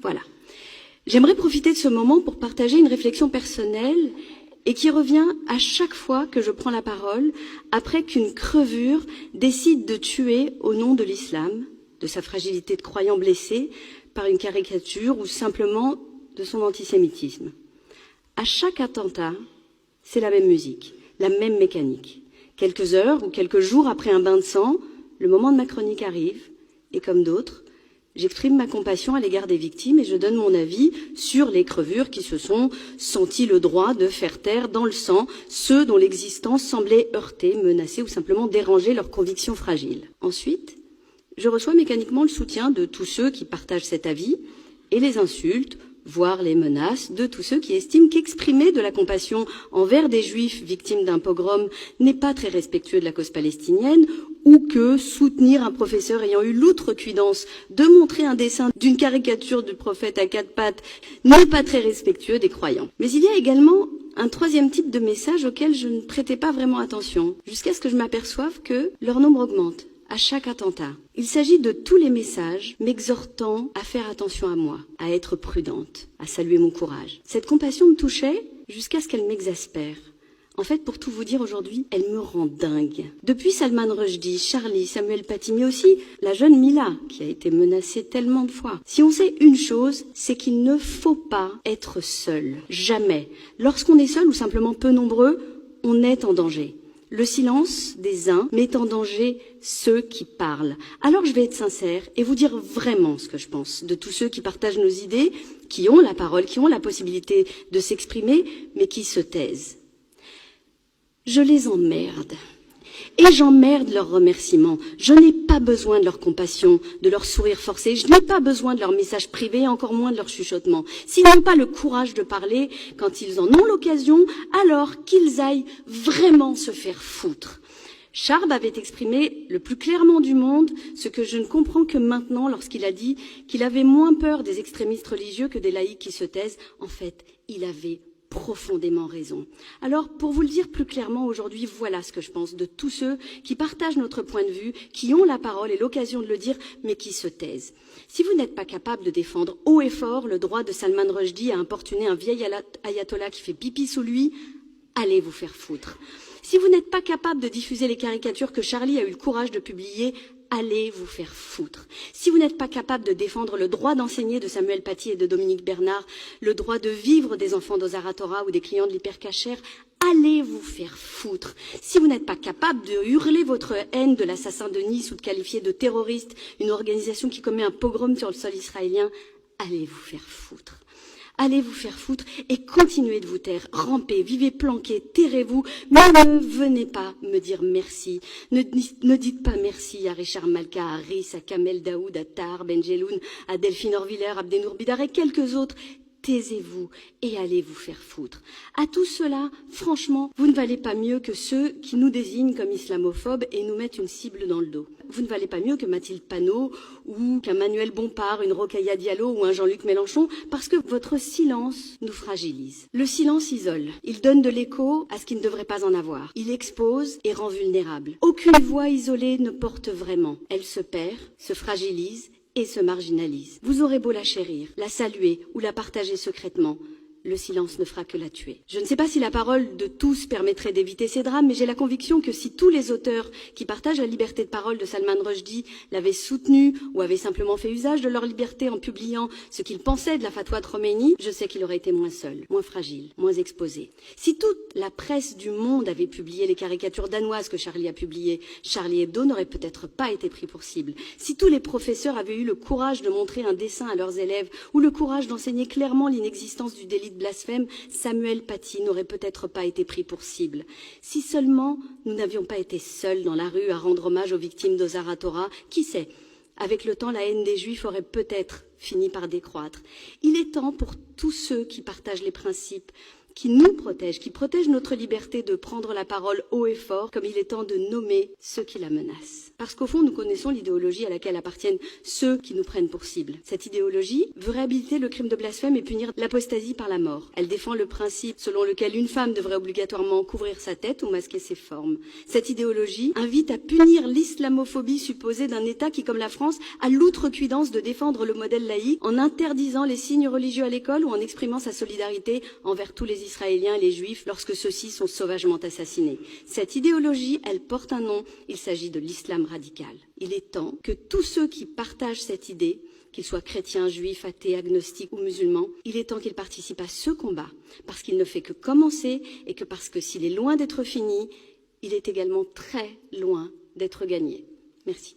Voilà. J'aimerais profiter de ce moment pour partager une réflexion personnelle et qui revient à chaque fois que je prends la parole après qu'une crevure décide de tuer au nom de l'islam, de sa fragilité de croyant blessé par une caricature ou simplement de son antisémitisme. À chaque attentat, c'est la même musique, la même mécanique. Quelques heures ou quelques jours après un bain de sang, le moment de ma chronique arrive et comme d'autres, j'exprime ma compassion à l'égard des victimes et je donne mon avis sur les crevures qui se sont sentis le droit de faire taire dans le sang ceux dont l'existence semblait heurter, menacer ou simplement déranger leurs convictions fragiles. Ensuite, je reçois mécaniquement le soutien de tous ceux qui partagent cet avis et les insultes, voire les menaces de tous ceux qui estiment qu'exprimer de la compassion envers des juifs victimes d'un pogrom n'est pas très respectueux de la cause palestinienne ou que soutenir un professeur ayant eu l'outrecuidance de montrer un dessin d'une caricature du prophète à quatre pattes n'est pas très respectueux des croyants. Mais il y a également un troisième type de message auquel je ne prêtais pas vraiment attention, jusqu'à ce que je m'aperçoive que leur nombre augmente à chaque attentat. Il s'agit de tous les messages m'exhortant à faire attention à moi, à être prudente, à saluer mon courage. Cette compassion me touchait jusqu'à ce qu'elle m'exaspère. En fait, pour tout vous dire aujourd'hui, elle me rend dingue. Depuis Salman Rushdie, Charlie, Samuel Paty, mais aussi la jeune Mila, qui a été menacée tellement de fois. Si on sait une chose, c'est qu'il ne faut pas être seul. Jamais. Lorsqu'on est seul ou simplement peu nombreux, on est en danger. Le silence des uns met en danger ceux qui parlent. Alors je vais être sincère et vous dire vraiment ce que je pense de tous ceux qui partagent nos idées, qui ont la parole, qui ont la possibilité de s'exprimer, mais qui se taisent. Je les emmerde. Et j'emmerde leurs remerciements. Je n'ai pas besoin de leur compassion, de leur sourire forcé. Je n'ai pas besoin de leurs messages privés, encore moins de leurs chuchotements. S'ils n'ont pas le courage de parler quand ils en ont l'occasion, alors qu'ils aillent vraiment se faire foutre. Charb avait exprimé le plus clairement du monde ce que je ne comprends que maintenant lorsqu'il a dit qu'il avait moins peur des extrémistes religieux que des laïcs qui se taisent. En fait, il avait profondément raison. Alors, pour vous le dire plus clairement aujourd'hui, voilà ce que je pense de tous ceux qui partagent notre point de vue, qui ont la parole et l'occasion de le dire, mais qui se taisent. Si vous n'êtes pas capable de défendre haut et fort le droit de Salman Rushdie à importuner un vieil ayatollah qui fait pipi sous lui, allez vous faire foutre. Si vous n'êtes pas capable de diffuser les caricatures que Charlie a eu le courage de publier, allez vous faire foutre. Si vous n'êtes pas capable de défendre le droit d'enseigner de Samuel Paty et de Dominique Bernard, le droit de vivre des enfants d'Ozaratora ou des clients de l'hypercachère, allez vous faire foutre. Si vous n'êtes pas capable de hurler votre haine de l'assassin de Nice ou de qualifier de terroriste une organisation qui commet un pogrom sur le sol israélien, allez vous faire foutre. Allez vous faire foutre et continuez de vous taire, rampez, vivez planqués, tairez-vous, mais ne venez pas me dire merci. Ne dites pas merci à Richard Malka, à Riss, à Kamel Daoud, à Tahar Benjeloun, à Delphine Orviller, à Abdenour Bidar et quelques autres. Taisez-vous et allez vous faire foutre. À tout cela, franchement, vous ne valez pas mieux que ceux qui nous désignent comme islamophobes et nous mettent une cible dans le dos. Vous ne valez pas mieux que Mathilde Panot ou qu'un Manuel Bompard, une Rokhaya Diallo ou un Jean-Luc Mélenchon parce que votre silence nous fragilise. Le silence isole. Il donne de l'écho à ce qui ne devrait pas en avoir. Il expose et rend vulnérable. Aucune voix isolée ne porte vraiment. Elle se perd, se fragilise et se marginalise. Vous aurez beau la chérir, la saluer ou la partager secrètement, le silence ne fera que la tuer. Je ne sais pas si la parole de tous permettrait d'éviter ces drames, mais j'ai la conviction que si tous les auteurs qui partagent la liberté de parole de Salman Rushdie l'avaient soutenu ou avaient simplement fait usage de leur liberté en publiant ce qu'ils pensaient de la fatwa de Khomeini, je sais qu'il aurait été moins seul, moins fragile, moins exposé. Si toute la presse du monde avait publié les caricatures danoises que Charlie a publiées, Charlie Hebdo n'aurait peut-être pas été pris pour cible. Si tous les professeurs avaient eu le courage de montrer un dessin à leurs élèves ou le courage d'enseigner clairement l'inexistence du délit de blasphème, Samuel Paty n'aurait peut-être pas été pris pour cible. Si seulement nous n'avions pas été seuls dans la rue à rendre hommage aux victimes d'Ozaratora, qui sait, avec le temps, la haine des Juifs aurait peut-être fini par décroître. Il est temps pour tous ceux qui partagent les principes, qui nous protège, qui protège notre liberté de prendre la parole haut et fort, comme il est temps de nommer ceux qui la menacent. Parce qu'au fond, nous connaissons l'idéologie à laquelle appartiennent ceux qui nous prennent pour cible. Cette idéologie veut réhabiliter le crime de blasphème et punir l'apostasie par la mort. Elle défend le principe selon lequel une femme devrait obligatoirement couvrir sa tête ou masquer ses formes. Cette idéologie invite à punir l'islamophobie supposée d'un État qui, comme la France, a l'outrecuidance de défendre le modèle laïque en interdisant les signes religieux à l'école ou en exprimant sa solidarité envers tous les Israéliens et les Juifs lorsque ceux-ci sont sauvagement assassinés. Cette idéologie, elle porte un nom, il s'agit de l'islam radical. Il est temps que tous ceux qui partagent cette idée, qu'ils soient chrétiens, juifs, athées, agnostiques ou musulmans, il est temps qu'ils participent à ce combat, parce qu'il ne fait que commencer et que parce que s'il est loin d'être fini, il est également très loin d'être gagné. Merci.